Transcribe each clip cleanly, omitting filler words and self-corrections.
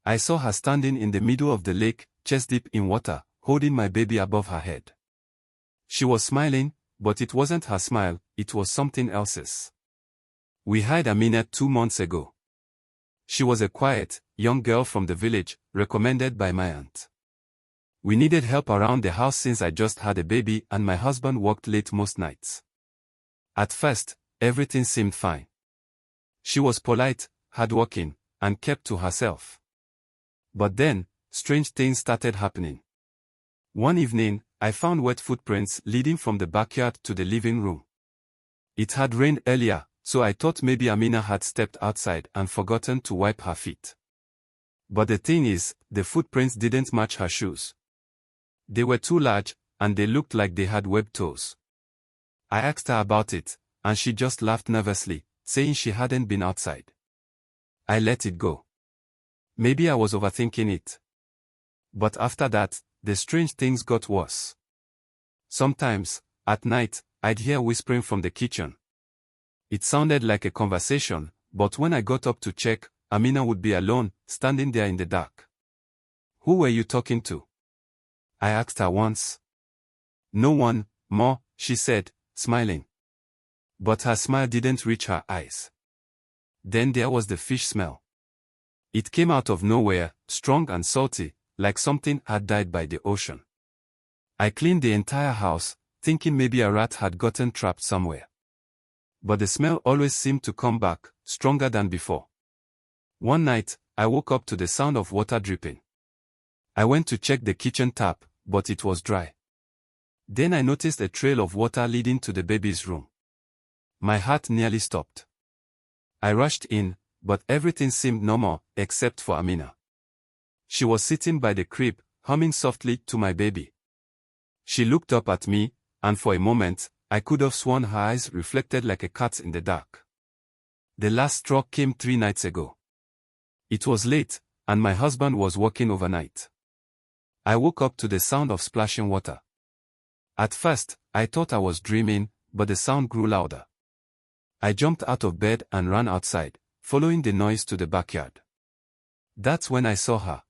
I saw her standing in the middle of the lake, chest deep in water, holding my baby above her head. She was smiling, but it wasn't her smile, it was something else's. We hired Amina 2 months ago. She was a quiet, young girl from the village, recommended by my aunt. We needed help around the house since I just had a baby and my husband worked late most nights. At first, everything seemed fine. She was polite, hardworking, and kept to herself. But then, strange things started happening. One evening, I found wet footprints leading from the backyard to the living room. It had rained earlier, so I thought maybe Amina had stepped outside and forgotten to wipe her feet. But the thing is, the footprints didn't match her shoes. They were too large, and they looked like they had webbed toes. I asked her about it, and she just laughed nervously, saying she hadn't been outside. I let it go. Maybe I was overthinking it. But after that, the strange things got worse. Sometimes, at night, I'd hear whispering from the kitchen. It sounded like a conversation, but when I got up to check, Amina would be alone, standing there in the dark. "Who were you talking to?" I asked her once. "No one, Ma," she said, smiling. But her smile didn't reach her eyes. Then there was the fish smell. It came out of nowhere, strong and salty, like something had died by the ocean. I cleaned the entire house, thinking maybe a rat had gotten trapped somewhere. But the smell always seemed to come back, stronger than before. One night, I woke up to the sound of water dripping. I went to check the kitchen tap, but it was dry. Then I noticed a trail of water leading to the baby's room. My heart nearly stopped. I rushed in, but everything seemed normal, except for Amina. She was sitting by the crib, humming softly to my baby. She looked up at me, and for a moment, I could have sworn her eyes reflected like a cat's in the dark. The last straw came 3 nights ago. It was late, and my husband was working overnight. I woke up to the sound of splashing water. At first, I thought I was dreaming, but the sound grew louder. I jumped out of bed and ran outside, following the noise to the backyard. That's when I saw her.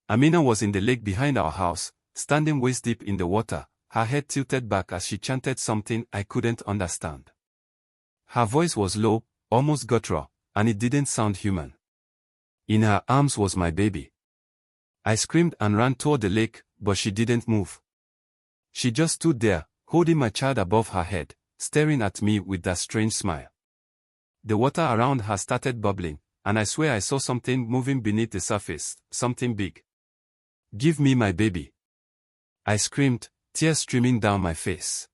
Amina was in the lake behind our house, standing waist-deep in the water, her head tilted back as she chanted something I couldn't understand. Her voice was low, almost guttural, and it didn't sound human. In her arms was my baby. I screamed and ran toward the lake, but she didn't move. She just stood there, holding my child above her head, staring at me with that strange smile. The water around her started bubbling, and I swear I saw something moving beneath the surface, something big. "Give me my baby," I screamed, tears streaming down my face.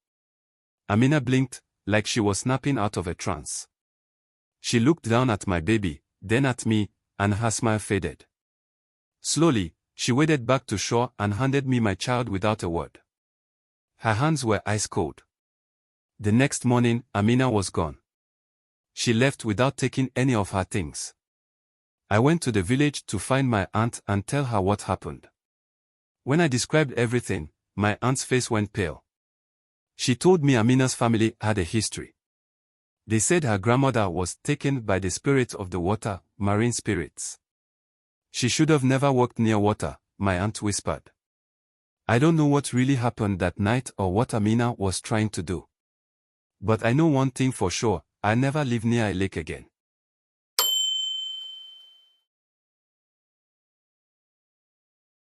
Amina blinked, like she was snapping out of a trance. She looked down at my baby, then at me, and her smile faded. Slowly, she waded back to shore and handed me my child without a word. Her hands were ice cold. The next morning, Amina was gone. She left without taking any of her things. I went to the village to find my aunt and tell her what happened. When I described everything, my aunt's face went pale. She told me Amina's family had a history. They said her grandmother was taken by the spirits of the water, marine spirits. She should have never walked near water, my aunt whispered. I don't know what really happened that night or what Amina was trying to do. But I know one thing for sure, I'll never live near a lake again.